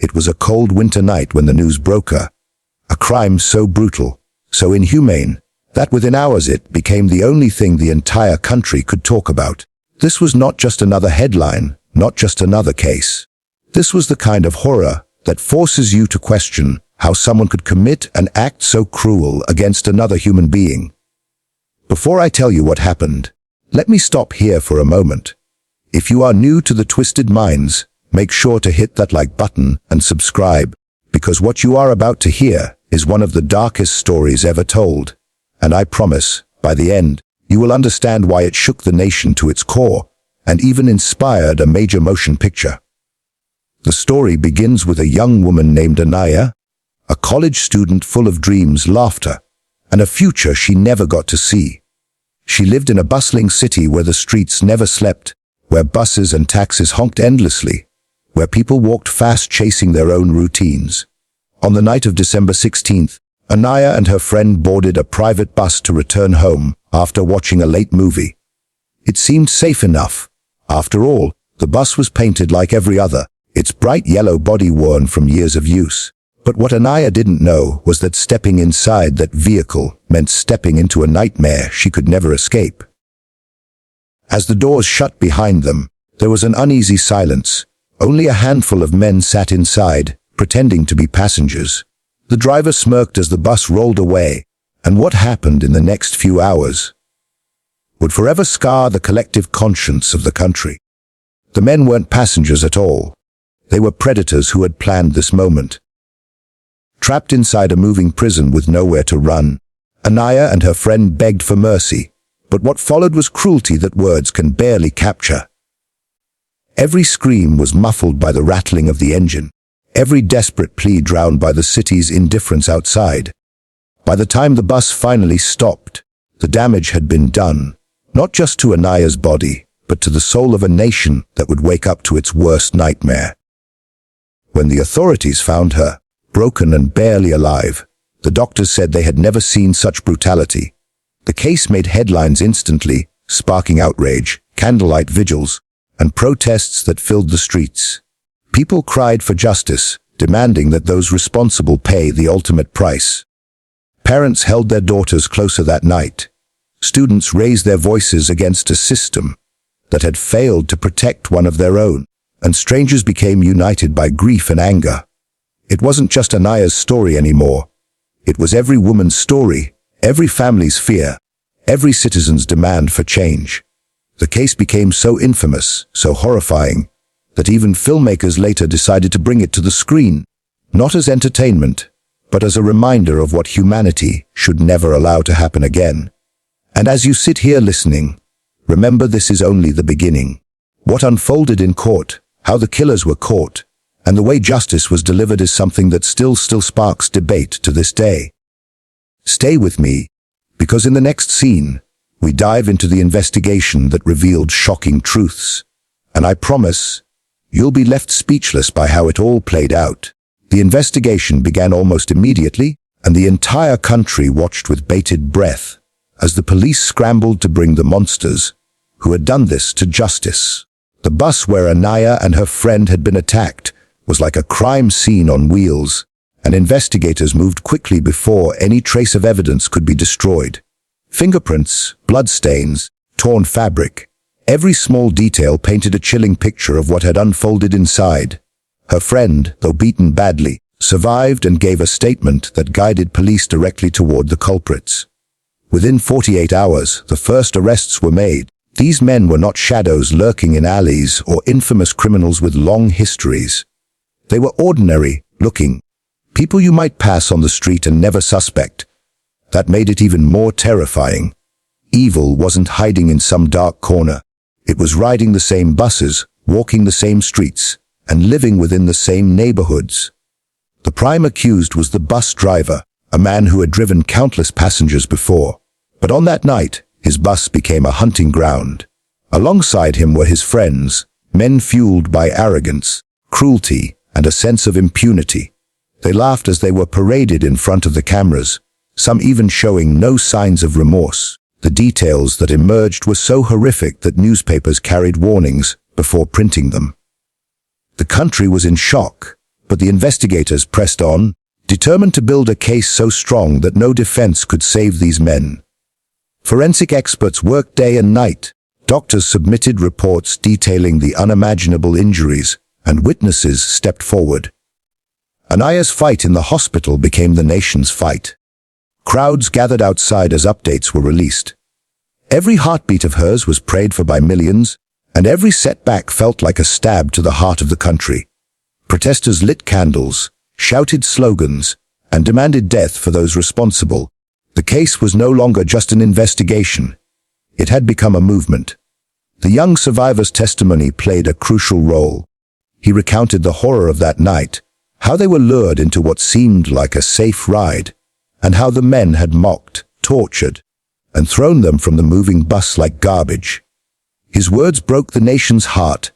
It was a cold winter night when the news broke her. A crime so brutal, so inhumane, that within hours it became the only thing the entire country could talk about. This was not just another headline, not just another case. This was the kind of horror that forces you to question how someone could commit an act so cruel against another human being. Before I tell you what happened, let me stop here for a moment. If you are new to the Twisted Minds, make sure to hit that like button and subscribe, because what you are about to hear is one of the darkest stories ever told. And I promise, by the end, you will understand why it shook the nation to its core and even inspired a major motion picture. The story begins with a young woman named Anaya, a college student full of dreams, laughter, and a future she never got to see. She lived in a bustling city where the streets never slept, where buses and taxis honked endlessly, where people walked fast chasing their own routines. On the night of December 16th, Anaya and her friend boarded a private bus to return home after watching a late movie. It seemed safe enough. After all, the bus was painted like every other, its bright yellow body worn from years of use. But what Anaya didn't know was that stepping inside that vehicle meant stepping into a nightmare she could never escape. As the doors shut behind them, there was an uneasy silence. Only a handful of men sat inside, pretending to be passengers. The driver smirked as the bus rolled away, and what happened in the next few hours would forever scar the collective conscience of the country. The men weren't passengers at all. They were predators who had planned this moment. Trapped inside a moving prison with nowhere to run, Anaya and her friend begged for mercy, but what followed was cruelty that words can barely capture. Every scream was muffled by the rattling of the engine, every desperate plea drowned by the city's indifference outside. By the time the bus finally stopped, the damage had been done, not just to Anaya's body, but to the soul of a nation that would wake up to its worst nightmare. When the authorities found her, broken and barely alive, the doctors said they had never seen such brutality. The case made headlines instantly, sparking outrage, candlelight vigils, and protests that filled the streets. People cried for justice, demanding that those responsible pay the ultimate price. Parents held their daughters closer that night. Students raised their voices against a system that had failed to protect one of their own, and strangers became united by grief and anger. It wasn't just Anaya's story anymore. It was every woman's story, every family's fear, every citizen's demand for change. The case became so infamous, so horrifying, that even filmmakers later decided to bring it to the screen, not as entertainment, but as a reminder of what humanity should never allow to happen again. And as you sit here listening, remember this is only the beginning. What unfolded in court, how the killers were caught, and the way justice was delivered is something that still sparks debate to this day. Stay with me, because in the next scene, we dive into the investigation that revealed shocking truths. And I promise, you'll be left speechless by how it all played out. The investigation began almost immediately, and the entire country watched with bated breath as the police scrambled to bring the monsters who had done this to justice. The bus where Anaya and her friend had been attacked was like a crime scene on wheels, and investigators moved quickly before any trace of evidence could be destroyed. Fingerprints, bloodstains, torn fabric, every small detail painted a chilling picture of what had unfolded inside. Her friend, though beaten badly, survived and gave a statement that guided police directly toward the culprits. Within 48 hours, the first arrests were made. These men were not shadows lurking in alleys or infamous criminals with long histories. They were ordinary looking people you might pass on the street and never suspect. That made it even more terrifying. Evil wasn't hiding in some dark corner. It was riding the same buses, walking the same streets, and living within the same neighborhoods. The prime accused was the bus driver, a man who had driven countless passengers before. But on that night, his bus became a hunting ground. Alongside him were his friends, men fueled by arrogance, cruelty, and a sense of impunity. They laughed as they were paraded in front of the cameras, some even showing no signs of remorse. The details that emerged were so horrific that newspapers carried warnings before printing them. The country was in shock. But the investigators pressed on, determined to build a case so strong that no defense could save these men. Forensic experts worked day and night. Doctors submitted reports detailing the unimaginable injuries, and witnesses stepped forward. Anaya's fight in the hospital became the nation's fight. Crowds gathered outside as updates were released. Every heartbeat of hers was prayed for by millions, and every setback felt like a stab to the heart of the country. Protesters lit candles, shouted slogans, and demanded death for those responsible. The case was no longer just an investigation. It had become a movement. The young survivor's testimony played a crucial role. He recounted the horror of that night, how they were lured into what seemed like a safe ride, and how the men had mocked, tortured, and thrown them from the moving bus like garbage. His words broke the nation's heart,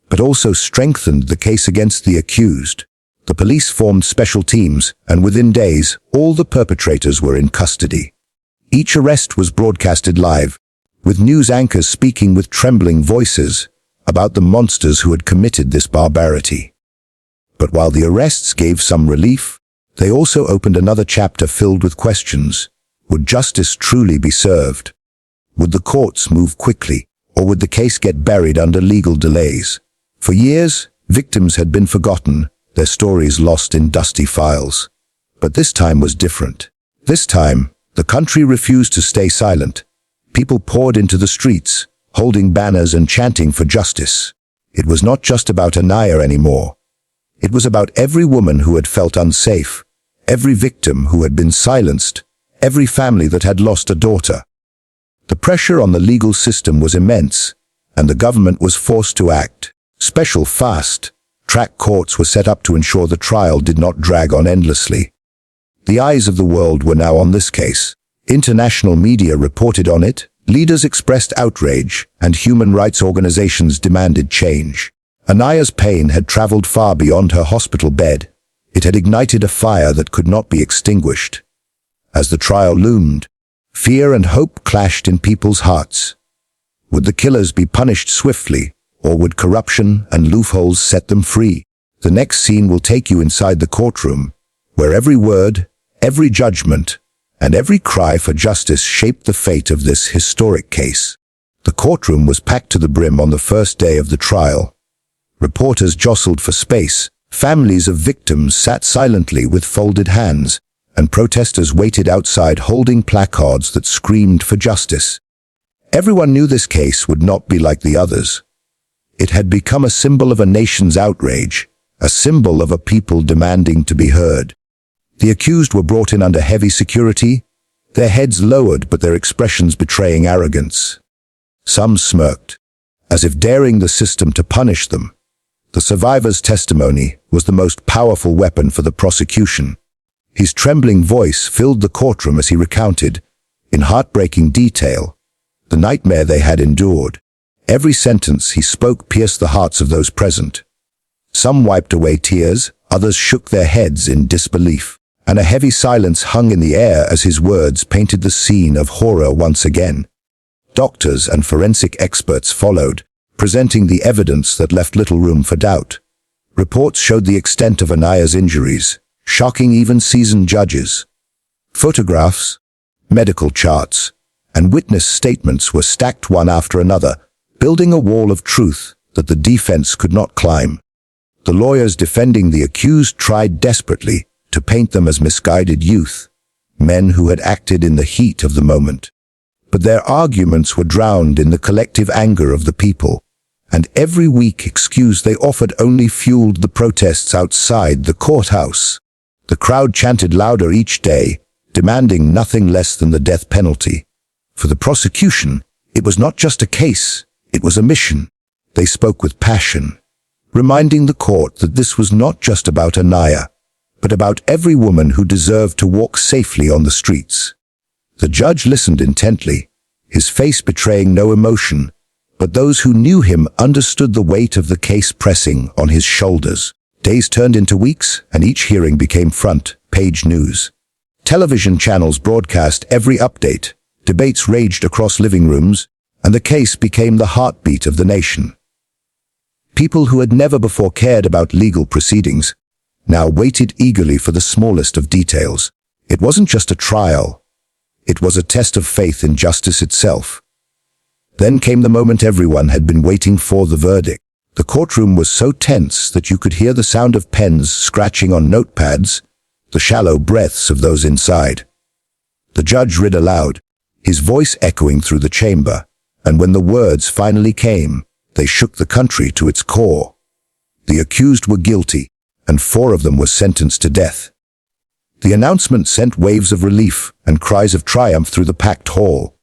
but also strengthened the case against the accused. The police formed special teams, and within days, all the perpetrators were in custody. Each arrest was broadcasted live, with news anchors speaking with trembling voices about the monsters who had committed this barbarity. But while the arrests gave some relief, they also opened another chapter filled with questions. Would justice truly be served? Would the courts move quickly, or would the case get buried under legal delays? For years, victims had been forgotten, their stories lost in dusty files. But this time was different. This time, the country refused to stay silent. People poured into the streets, holding banners and chanting for justice. It was not just about Anaya anymore. It was about every woman who had felt unsafe, every victim who had been silenced, every family that had lost a daughter. The pressure on the legal system was immense, and the government was forced to act. Special fast-track courts were set up to ensure the trial did not drag on endlessly. The eyes of the world were now on this case. International media reported on it, leaders expressed outrage, and human rights organizations demanded change. Anaya's pain had traveled far beyond her hospital bed. It had ignited a fire that could not be extinguished. As the trial loomed, fear and hope clashed in people's hearts. Would the killers be punished swiftly, or would corruption and loopholes set them free? The next scene will take you inside the courtroom, where every word, every judgment, and every cry for justice shaped the fate of this historic case. The courtroom was packed to the brim on the first day of the trial. Reporters jostled for space, families of victims sat silently with folded hands, and protesters waited outside holding placards that screamed for justice. Everyone knew this case would not be like the others. It had become a symbol of a nation's outrage, a symbol of a people demanding to be heard. The accused were brought in under heavy security, their heads lowered but their expressions betraying arrogance. Some smirked, as if daring the system to punish them. The survivor's testimony was the most powerful weapon for the prosecution. His trembling voice filled the courtroom as he recounted, in heartbreaking detail, the nightmare they had endured. Every sentence he spoke pierced the hearts of those present. Some wiped away tears, others shook their heads in disbelief, and a heavy silence hung in the air as his words painted the scene of horror once again. Doctors and forensic experts followed, presenting the evidence that left little room for doubt. Reports showed the extent of Anaya's injuries, shocking even seasoned judges. Photographs, medical charts, and witness statements were stacked one after another, building a wall of truth that the defense could not climb. The lawyers defending the accused tried desperately to paint them as misguided youth, men who had acted in the heat of the moment. But their arguments were drowned in the collective anger of the people, and every weak excuse they offered only fueled the protests outside the courthouse. The crowd chanted louder each day, demanding nothing less than the death penalty. For the prosecution, it was not just a case, it was a mission. They spoke with passion, reminding the court that this was not just about Anaya, but about every woman who deserved to walk safely on the streets. The judge listened intently, his face betraying no emotion, but those who knew him understood the weight of the case pressing on his shoulders. Days turned into weeks, and each hearing became front-page news. Television channels broadcast every update, debates raged across living rooms, and the case became the heartbeat of the nation. People who had never before cared about legal proceedings now waited eagerly for the smallest of details. It wasn't just a trial. It was a test of faith in justice itself. Then came the moment everyone had been waiting for: the verdict. The courtroom was so tense that you could hear the sound of pens scratching on notepads, the shallow breaths of those inside. The judge read aloud, his voice echoing through the chamber, and when the words finally came, they shook the country to its core. The accused were guilty, and 4 of them were sentenced to death. The announcement sent waves of relief and cries of triumph through the packed hall.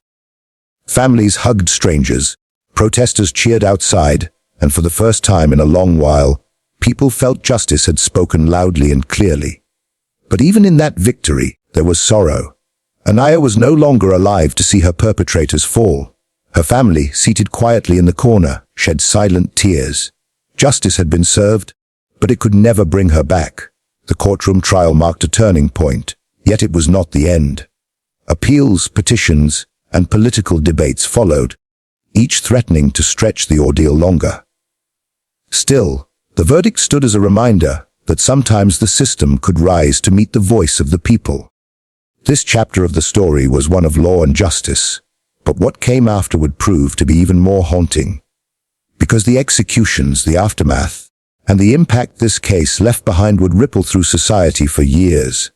Families hugged strangers, protesters cheered outside, and for the first time in a long while, people felt justice had spoken loudly and clearly. But even in that victory, there was sorrow. Anaya was no longer alive to see her perpetrators fall. Her family, seated quietly in the corner, shed silent tears. Justice had been served, but it could never bring her back. The courtroom trial marked a turning point, yet it was not the end. Appeals, petitions, and political debates followed, each threatening to stretch the ordeal longer. Still, the verdict stood as a reminder that sometimes the system could rise to meet the voice of the people. This chapter of the story was one of law and justice, but what came after would prove to be even more haunting. Because the executions, the aftermath, and the impact this case left behind would ripple through society for years.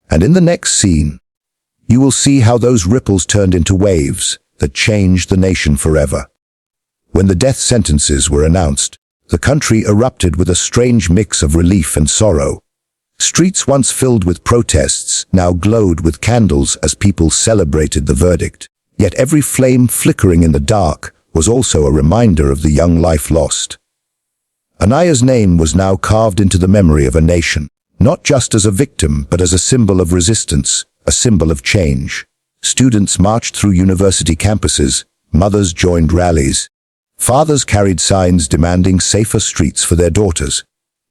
And in the next scene, you will see how those ripples turned into waves that changed the nation forever. When the death sentences were announced, the country erupted with a strange mix of relief and sorrow. Streets once filled with protests now glowed with candles as people celebrated the verdict. Yet every flame flickering in the dark was also a reminder of the young life lost. Anaya's name was now carved into the memory of a nation, not just as a victim but as a symbol of resistance, a symbol of change. Students marched through university campuses, mothers joined rallies, fathers carried signs demanding safer streets for their daughters.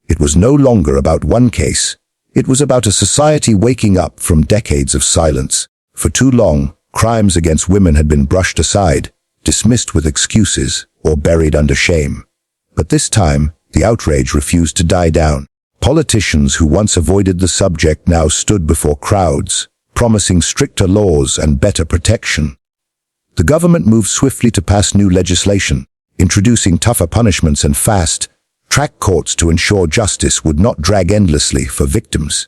It was no longer about one case. It was about a society waking up from decades of silence. For too long, crimes against women had been brushed aside, dismissed with excuses, or buried under shame. But this time, the outrage refused to die down. Politicians who once avoided the subject now stood before crowds, promising stricter laws and better protection. The government moved swiftly to pass new legislation, introducing tougher punishments and fast-track courts to ensure justice would not drag endlessly for victims.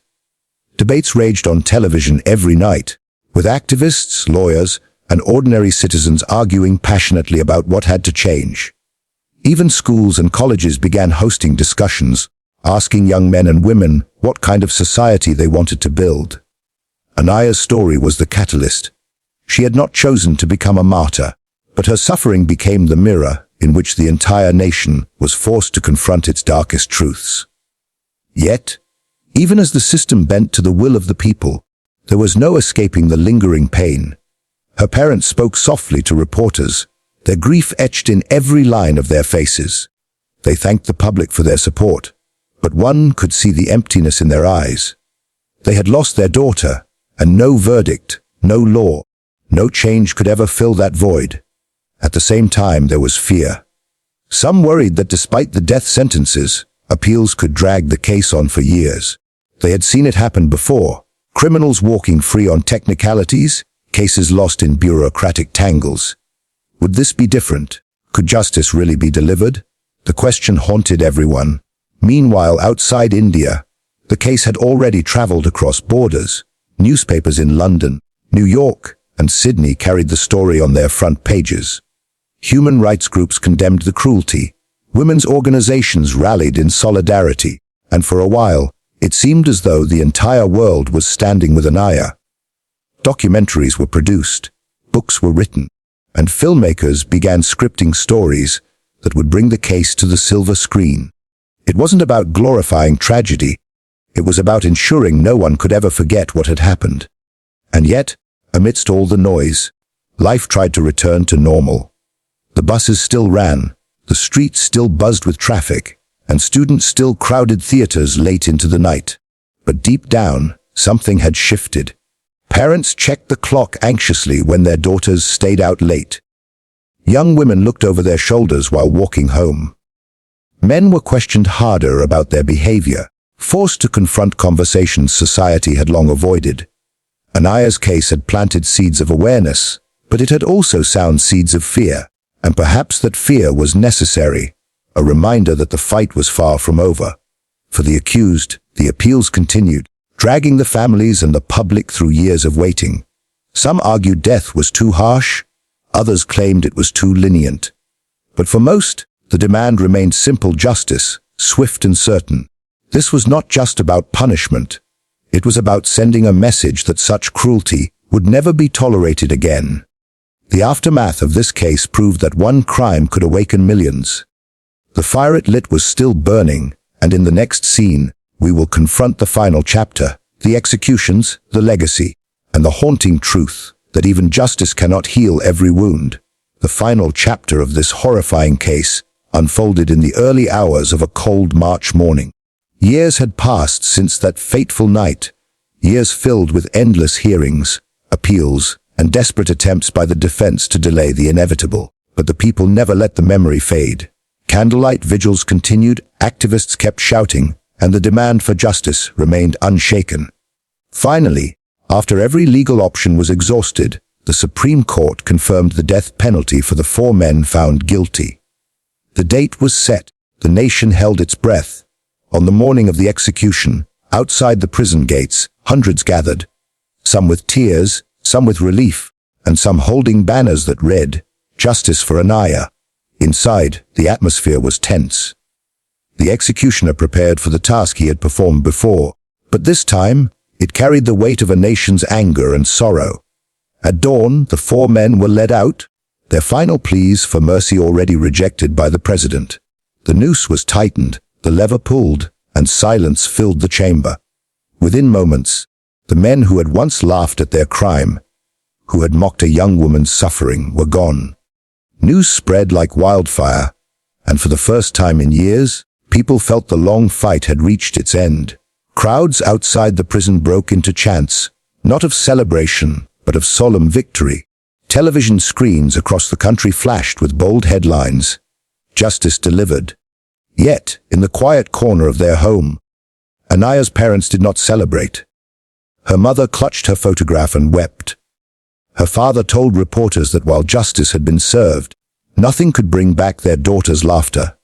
Debates raged on television every night, with activists, lawyers, and ordinary citizens arguing passionately about what had to change. Even schools and colleges began hosting discussions, asking young men and women what kind of society they wanted to build. Anaya's story was the catalyst. She had not chosen to become a martyr, but her suffering became the mirror in which the entire nation was forced to confront its darkest truths. Yet, even as the system bent to the will of the people, there was no escaping the lingering pain. Her parents spoke softly to reporters, their grief etched in every line of their faces. They thanked the public for their support, but one could see the emptiness in their eyes. They had lost their daughter, and no verdict, no law, no change could ever fill that void. At the same time, there was fear. Some worried that despite the death sentences, appeals could drag the case on for years. They had seen it happen before, criminals walking free on technicalities, cases lost in bureaucratic tangles. Would this be different? Could justice really be delivered? The question haunted everyone. Meanwhile, outside India, the case had already traveled across borders. Newspapers in London, New York, and Sydney carried the story on their front pages. Human rights groups condemned the cruelty. Women's organizations rallied in solidarity, and for a while, it seemed as though the entire world was standing with Anaya. Documentaries were produced, books were written, and filmmakers began scripting stories that would bring the case to the silver screen. It wasn't about glorifying tragedy. It was about ensuring no one could ever forget what had happened. And yet, amidst all the noise, life tried to return to normal. The buses still ran, the streets still buzzed with traffic, and students still crowded theaters late into the night. But deep down, something had shifted. Parents checked the clock anxiously when their daughters stayed out late. Young women looked over their shoulders while walking home. Men were questioned harder about their behavior, forced to confront conversations society had long avoided. Anaya's case had planted seeds of awareness, but it had also sown seeds of fear, and perhaps that fear was necessary, a reminder that the fight was far from over. For the accused, the appeals continued, dragging the families and the public through years of waiting. Some argued death was too harsh, others claimed it was too lenient. But for most, the demand remained simple justice, swift and certain. This was not just about punishment. It was about sending a message that such cruelty would never be tolerated again. The aftermath of this case proved that one crime could awaken millions. The fire it lit was still burning, and in the next scene, we will confront the final chapter, the executions, the legacy, and the haunting truth that even justice cannot heal every wound. The final chapter of this horrifying case unfolded in the early hours of a cold March morning. Years had passed since that fateful night, years filled with endless hearings, appeals, and desperate attempts by the defense to delay the inevitable. But the people never let the memory fade. Candlelight vigils continued, activists kept shouting, and the demand for justice remained unshaken. Finally, after every legal option was exhausted, the Supreme Court confirmed the death penalty for the 4 men found guilty. The date was set. The nation held its breath. On the morning of the execution, outside the prison gates, hundreds gathered, some with tears, some with relief, and some holding banners that read, "Justice for Anaya." Inside, the atmosphere was tense. The executioner prepared for the task he had performed before, but this time, it carried the weight of a nation's anger and sorrow. At dawn, the 4 men were led out, their final pleas for mercy already rejected by the president. The noose was tightened, the lever pulled, and silence filled the chamber. Within moments, the men who had once laughed at their crime, who had mocked a young woman's suffering, were gone. News spread like wildfire, and for the first time in years, people felt the long fight had reached its end. Crowds outside the prison broke into chants, not of celebration, but of solemn victory. Television screens across the country flashed with bold headlines, "Justice delivered." Yet, in the quiet corner of their home, Anaya's parents did not celebrate. Her mother clutched her photograph and wept. Her father told reporters that while justice had been served, nothing could bring back their daughter's laughter,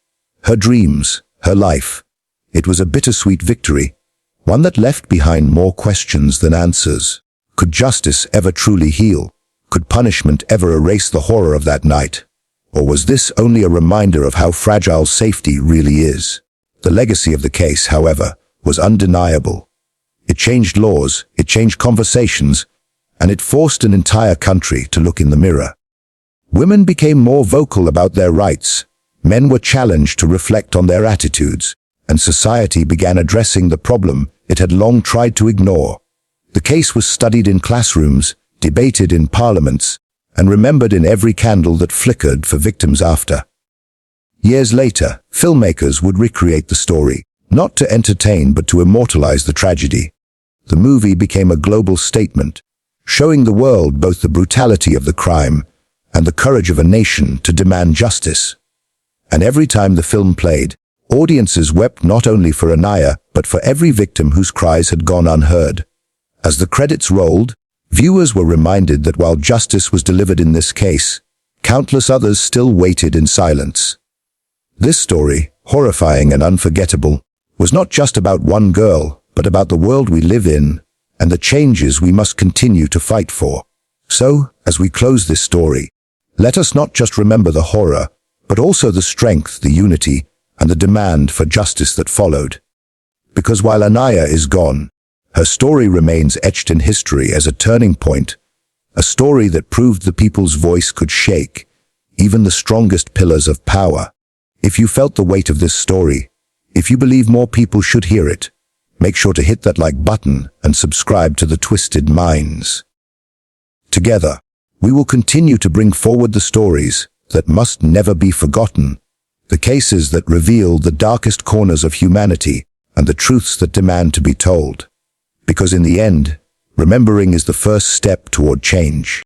her dreams, her life. It was a bittersweet victory, one that left behind more questions than answers. Could justice ever truly heal? Could punishment ever erase the horror of that night? Or was this only a reminder of how fragile safety really is? The legacy of the case, however, was undeniable. It changed laws, it changed conversations, and it forced an entire country to look in the mirror. Women became more vocal about their rights, men were challenged to reflect on their attitudes, and society began addressing the problem it had long tried to ignore. The case was studied in classrooms, debated in parliaments, and remembered in every candle that flickered for victims after. Years later, filmmakers would recreate the story, not to entertain but to immortalize the tragedy. The movie became a global statement, showing the world both the brutality of the crime and the courage of a nation to demand justice. And every time the film played, audiences wept not only for Anaya, but for every victim whose cries had gone unheard. As the credits rolled, viewers were reminded that while justice was delivered in this case, countless others still waited in silence. This story, horrifying and unforgettable, was not just about one girl, but about the world we live in and the changes we must continue to fight for. So, as we close this story, let us not just remember the horror, but also the strength, the unity, and the demand for justice that followed. Because while Anaya is gone, her story remains etched in history as a turning point, a story that proved the people's voice could shake even the strongest pillars of power. If you felt the weight of this story, if you believe more people should hear it, make sure to hit that like button and subscribe to the Twisted Minds. Together, we will continue to bring forward the stories that must never be forgotten, the cases that reveal the darkest corners of humanity and the truths that demand to be told. Because in the end, remembering is the first step toward change.